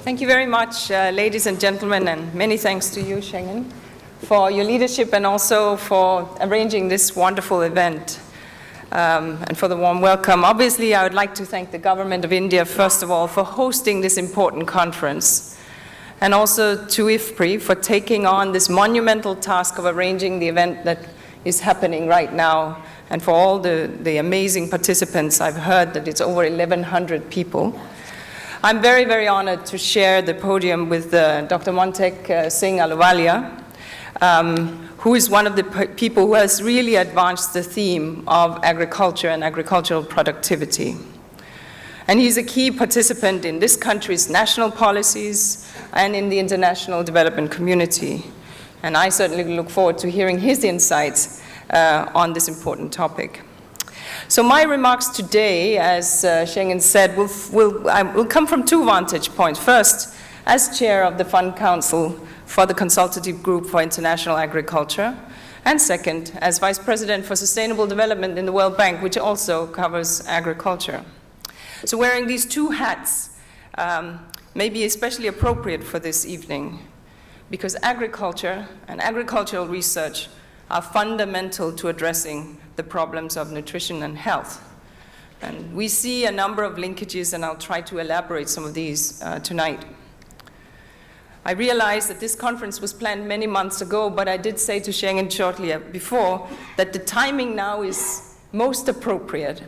Thank you very much, ladies and gentlemen, and many thanks to you, Schengen, for your leadership and also for arranging this wonderful event and for the warm welcome. Obviously, I would like to thank the government of India, first of all, for hosting this important conference, and also to IFPRI for taking on this monumental task of arranging the event that is happening right now, and for all the amazing participants. I've heard that it's over 1,100 people. I'm very, very honored to share the podium with Dr. Montek Singh Ahluwalia, who is one of the people who has really advanced the theme of agriculture and agricultural productivity. And he's a key participant in this country's national policies and in the international development community. And I certainly look forward to hearing his insights on this important topic. So my remarks today, as Schengen said, will come from two vantage points. First, as chair of the Fund Council for the Consultative Group for International Agriculture, and second, as vice president for sustainable development in the World Bank, which also covers agriculture. So wearing these two hats may be especially appropriate for this evening, because agriculture and agricultural research are fundamental to addressing the problems of nutrition and health. And we see a number of linkages, and I'll try to elaborate some of these tonight. I realize that this conference was planned many months ago, but I did say to Schengen shortly before that the timing now is most appropriate.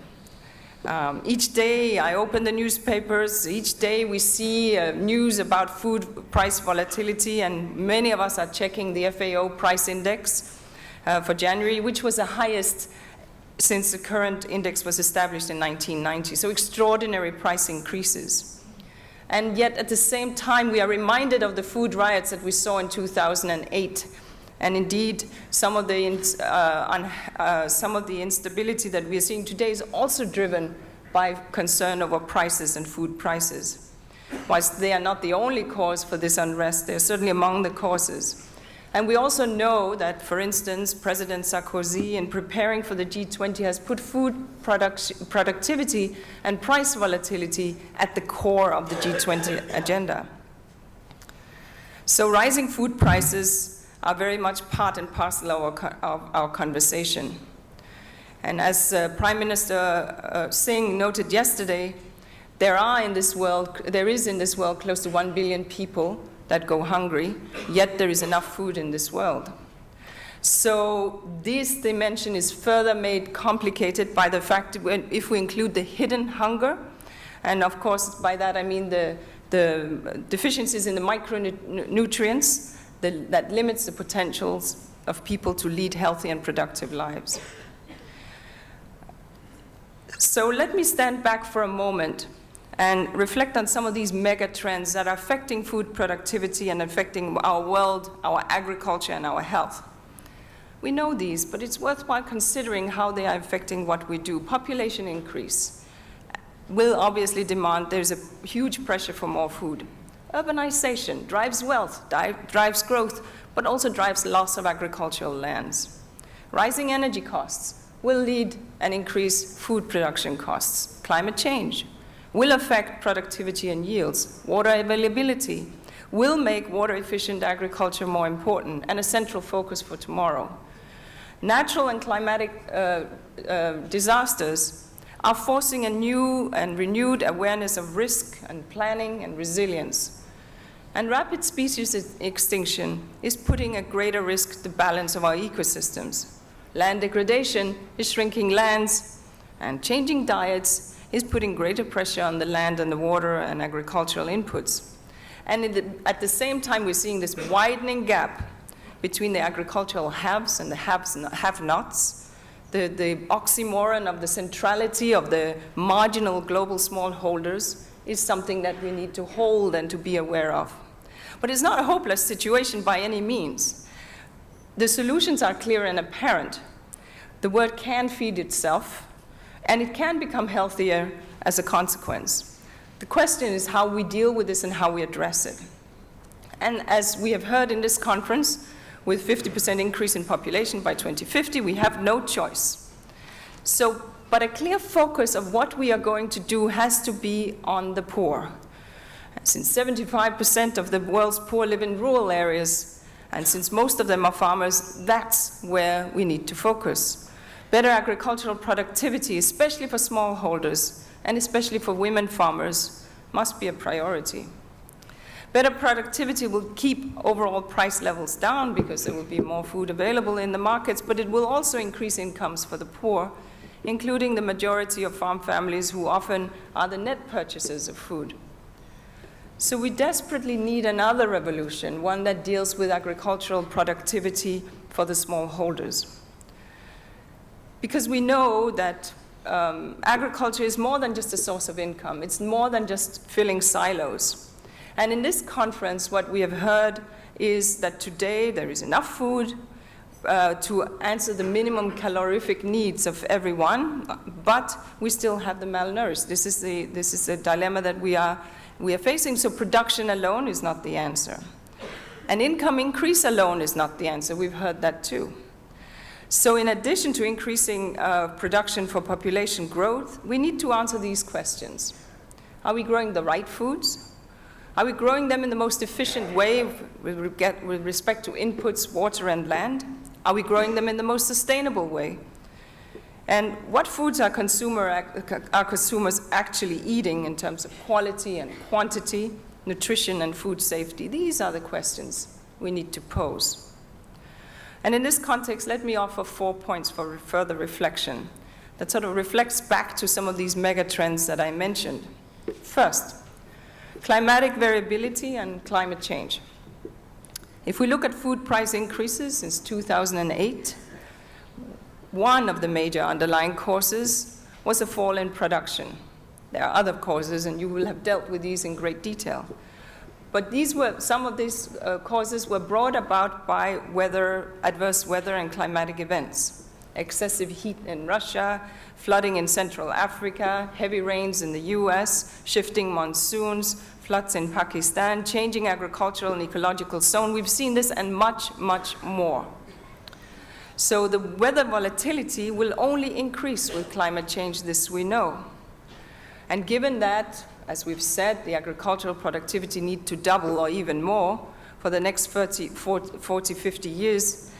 Each day I open the newspapers, each day we see news about food price volatility, and many of us are checking the FAO price index for January, which was the highest since the current index was established in 1990. So extraordinary price increases. And yet at the same time, we are reminded of the food riots that we saw in 2008. And indeed, some of the instability that we are seeing today is also driven by concern over prices and food prices. Whilst they are not the only cause for this unrest, they're certainly among the causes. And we also know that, for instance, President Sarkozy, in preparing for the G20, has put food productivity and price volatility at the core of the G20 agenda. So rising food prices are very much part and parcel of our conversation. And as Prime Minister Singh noted yesterday, there is in this world close to 1 billion people that go hungry, yet there is enough food in this world. So this dimension is further made complicated by the fact that if we include the hidden hunger, and of course by that I mean the deficiencies in the micronutrients that limits the potentials of people to lead healthy and productive lives. So let me stand back for a moment and reflect on some of these mega trends that are affecting food productivity and affecting our world, our agriculture, and our health. We know these, but it's worthwhile considering how they are affecting what we do. Population increase will obviously demand, there's a huge pressure for more food. Urbanization drives wealth, drives growth, but also drives loss of agricultural lands. Rising energy costs will lead and increase food production costs. Climate change will affect productivity and yields. Water availability will make water-efficient agriculture more important and a central focus for tomorrow. Natural and climatic disasters are forcing a new and renewed awareness of risk and planning and resilience. And rapid species extinction is putting a greater risk to balance of our ecosystems. Land degradation is shrinking lands, and changing diets is putting greater pressure on the land and the water and agricultural inputs. And at the same time, we're seeing this widening gap between the agricultural haves and the have-nots. The oxymoron of the centrality of the marginal global smallholders is something that we need to hold and to be aware of. But it's not a hopeless situation by any means. The solutions are clear and apparent. The world can feed itself, and it can become healthier as a consequence. The question is how we deal with this and how we address it. And as we have heard in this conference, with 50% increase in population by 2050, we have no choice. But a clear focus of what we are going to do has to be on the poor. Since 75% of the world's poor live in rural areas, and since most of them are farmers, that's where we need to focus. Better agricultural productivity, especially for smallholders, and especially for women farmers, must be a priority. Better productivity will keep overall price levels down because there will be more food available in the markets, but it will also increase incomes for the poor, including the majority of farm families who often are the net purchasers of food. So we desperately need another revolution, one that deals with agricultural productivity for the smallholders. Because we know that agriculture is more than just a source of income. It's more than just filling silos. And in this conference, what we have heard is that today there is enough food to answer the minimum calorific needs of everyone, but we still have the malnourished. This is the dilemma that we are facing. So production alone is not the answer. And income increase alone is not the answer. We've heard that too. So in addition to increasing production for population growth, we need to answer these questions. Are we growing the right foods? Are we growing them in the most efficient way with respect to inputs, water, and land? Are we growing them in the most sustainable way? And what foods are consumers actually eating in terms of quality and quantity, nutrition and food safety? These are the questions we need to pose. And in this context, let me offer 4 points for further reflection that sort of reflects back to some of these mega trends that I mentioned. First, climatic variability and climate change. If we look at food price increases since 2008, one of the major underlying causes was a fall in production. There are other causes, and you will have dealt with these in great detail. But some of these causes were brought about by adverse weather and climatic events. Excessive heat in Russia, flooding in Central Africa, heavy rains in the US, shifting monsoons, floods in Pakistan, changing agricultural and ecological zone. We've seen this and much, much more. So the weather volatility will only increase with climate change, this we know. And given that, as we've said, the agricultural productivity need to double or even more for the next 40, 50 years,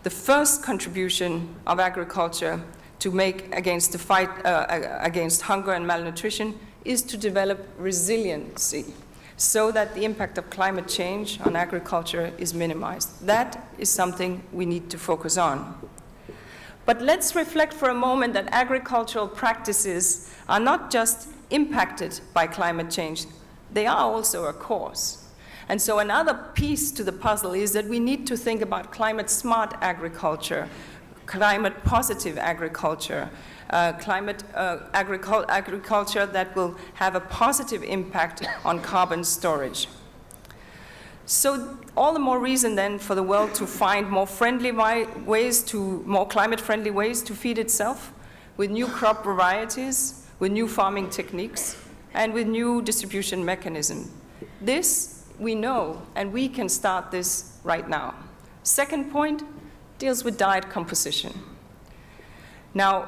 the first contribution of agriculture to make against the fight against hunger and malnutrition is to develop resiliency so that the impact of climate change on agriculture is minimized. That is something we need to focus on. But let's reflect for a moment that agricultural practices are not just impacted by climate change, they are also a cause. And so another piece to the puzzle is that we need to think about climate-smart agriculture, climate-positive agriculture, agriculture that will have a positive impact on carbon storage. So all the more reason then for the world to find more climate-friendly ways to feed itself with new crop varieties, with new farming techniques, and with new distribution mechanisms. This we know, and we can start this right now. Second point deals with diet composition. Now,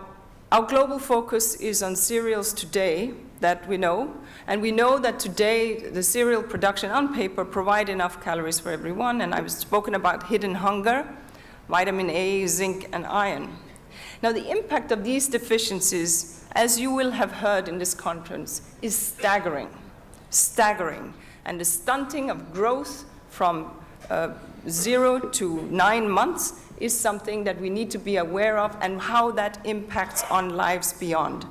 our global focus is on cereals today, that we know, and we know that today the cereal production on paper provide enough calories for everyone, and I've spoken about hidden hunger, vitamin A, zinc, and iron. Now, the impact of these deficiencies, as you will have heard in this conference, is staggering. And the stunting of growth from 0 to 9 months is something that we need to be aware of and how that impacts on lives beyond.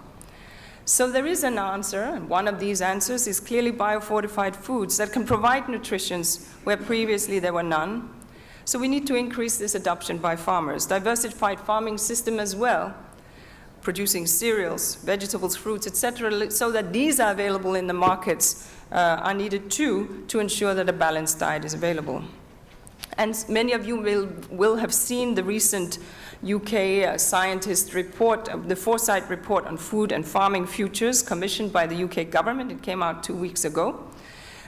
So there is an answer, and one of these answers is clearly biofortified foods that can provide nutrition where previously there were none. So we need to increase this adoption by farmers. Diversified farming system as well, producing cereals, vegetables, fruits, etc., so that these are available in the markets are needed too to ensure that a balanced diet is available. And many of you will have seen the recent UK scientist report, the Foresight report on food and farming futures commissioned by the UK government. It came out 2 weeks ago,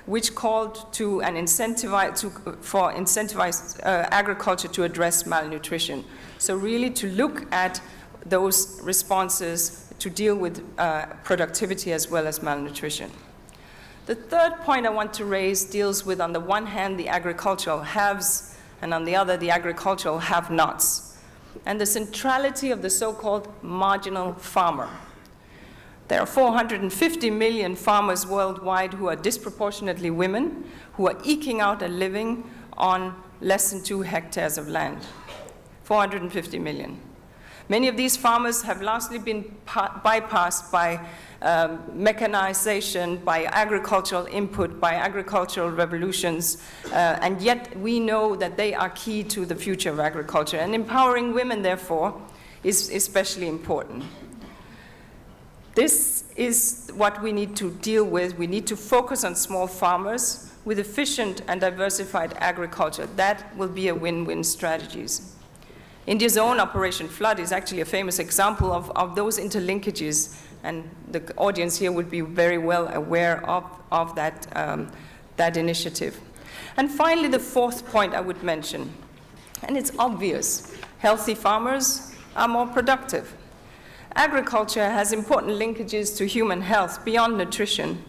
which called to incentivize agriculture to address malnutrition. So really to look at those responses to deal with productivity as well as malnutrition. The third point I want to raise deals with, on the one hand, the agricultural haves, and on the other, the agricultural have-nots, and the centrality of the so-called marginal farmer. There are 450 million farmers worldwide who are disproportionately women, who are eking out a living on less than 2 hectares of land. 450 million. Many of these farmers have largely been bypassed by mechanization, by agricultural input, by agricultural revolutions, and yet we know that they are key to the future of agriculture. And empowering women, therefore, is especially important. This is what we need to deal with. We need to focus on small farmers with efficient and diversified agriculture. That will be a win-win strategies. India's own Operation Flood is actually a famous example of those interlinkages, and the audience here would be very well aware of that initiative. And finally, the fourth point I would mention, and it's obvious, healthy farmers are more productive. Agriculture has important linkages to human health beyond nutrition,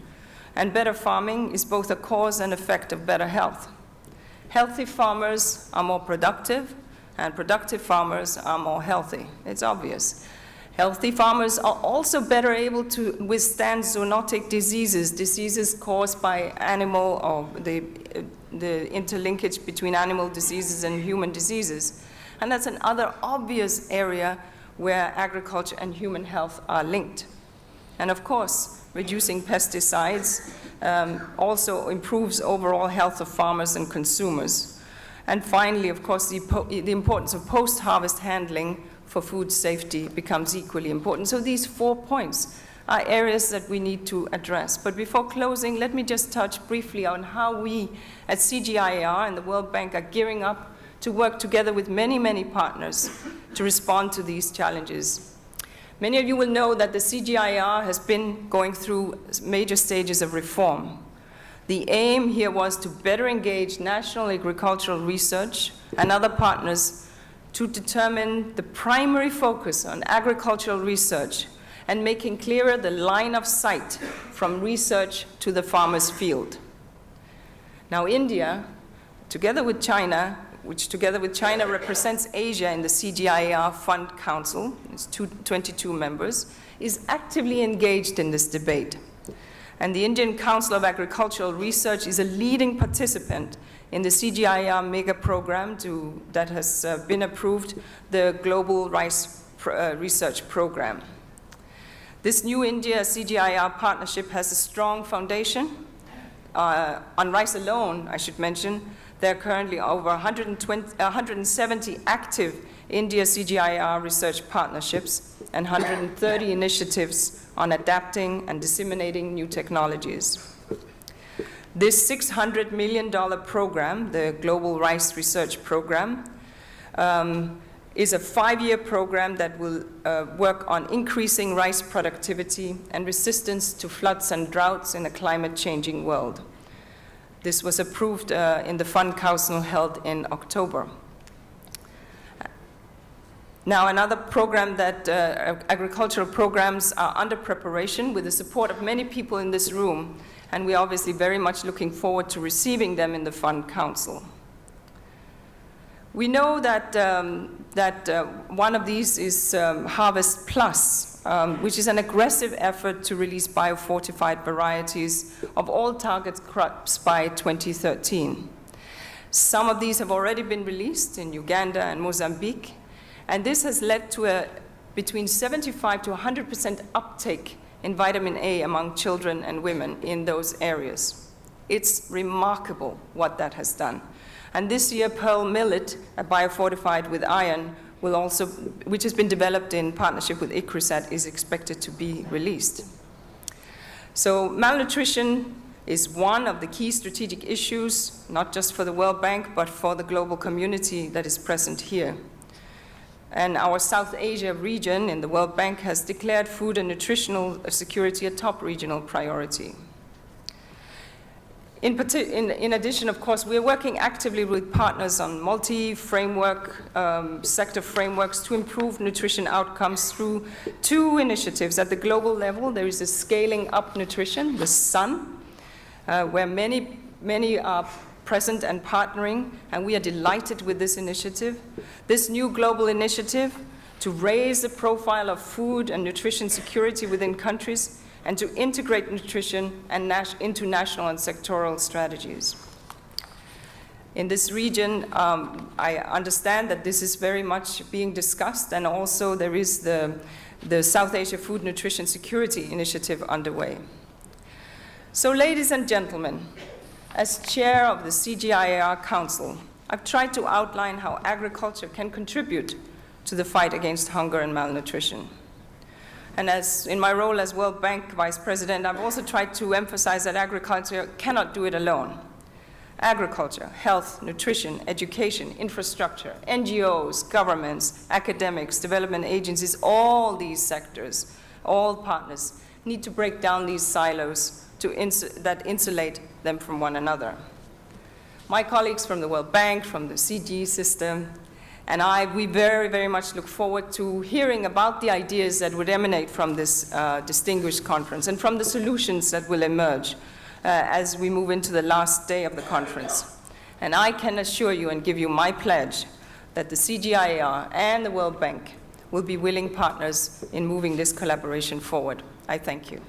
and better farming is both a cause and effect of better health. Healthy farmers are more productive, and productive farmers are more healthy. It's obvious. Healthy farmers are also better able to withstand zoonotic diseases, diseases caused by animal, or the interlinkage between animal diseases and human diseases. And that's another obvious area where agriculture and human health are linked. And of course, reducing pesticides also improves overall health of farmers and consumers. And finally, of course, the importance of post-harvest handling for food safety becomes equally important. So these 4 points are areas that we need to address. But before closing, let me just touch briefly on how we at CGIAR and the World Bank are gearing up to work together with many, many partners to respond to these challenges. Many of you will know that the CGIAR has been going through major stages of reform. The aim here was to better engage national agricultural research and other partners to determine the primary focus on agricultural research and making clearer the line of sight from research to the farmer's field. Now, India, together with China, which together with China represents Asia in the CGIAR Fund Council, it's 22 members, is actively engaged in this debate. And the Indian Council of Agricultural Research is a leading participant in the CGIAR mega program that has been approved, the Global Rice Research Program. This new India CGIAR partnership has a strong foundation. On rice alone, I should mention, there are currently over 170 active India CGIAR research partnerships and 130 initiatives on adapting and disseminating new technologies. This $600 million program, the Global Rice Research Program, is a 5-year program that will work on increasing rice productivity and resistance to floods and droughts in a climate-changing world. This was approved in the Fund Council held in October. Now, another program that agricultural programs are under preparation with the support of many people in this room, and we're obviously very much looking forward to receiving them in the Fund Council. We know that, one of these is Harvest Plus, which is an aggressive effort to release biofortified varieties of all target crops by 2013. Some of these have already been released in Uganda and Mozambique, and this has led to between 75 to 100% uptake in vitamin A among children and women in those areas. It's remarkable what that has done. And this year, pearl millet, biofortified with iron, which has been developed in partnership with ICRISAT, is expected to be released. So malnutrition is one of the key strategic issues, not just for the World Bank, but for the global community that is present here. And our South Asia region in the World Bank has declared food and nutritional security a top regional priority. In addition, of course, we're working actively with partners on multi-framework, sector frameworks to improve nutrition outcomes through 2 initiatives. At the global level, there is a Scaling Up Nutrition, the SUN, where many are present and partnering, and we are delighted with this initiative. This new global initiative to raise the profile of food and nutrition security within countries and to integrate nutrition and into national and sectoral strategies. In this region, I understand that this is very much being discussed, and also there is the South Asia Food Nutrition Security Initiative underway. So, ladies and gentlemen, as chair of the CGIAR Council, I've tried to outline how agriculture can contribute to the fight against hunger and malnutrition. And as in my role as World Bank Vice President, I've also tried to emphasize that agriculture cannot do it alone. Agriculture, health, nutrition, education, infrastructure, NGOs, governments, academics, development agencies, all these sectors, all partners, need to break down these silos that insulate them from one another. My colleagues from the World Bank, from the CG system, and we very, very much look forward to hearing about the ideas that would emanate from this distinguished conference and from the solutions that will emerge as we move into the last day of the conference. And I can assure you and give you my pledge that the CGIAR and the World Bank will be willing partners in moving this collaboration forward. I thank you.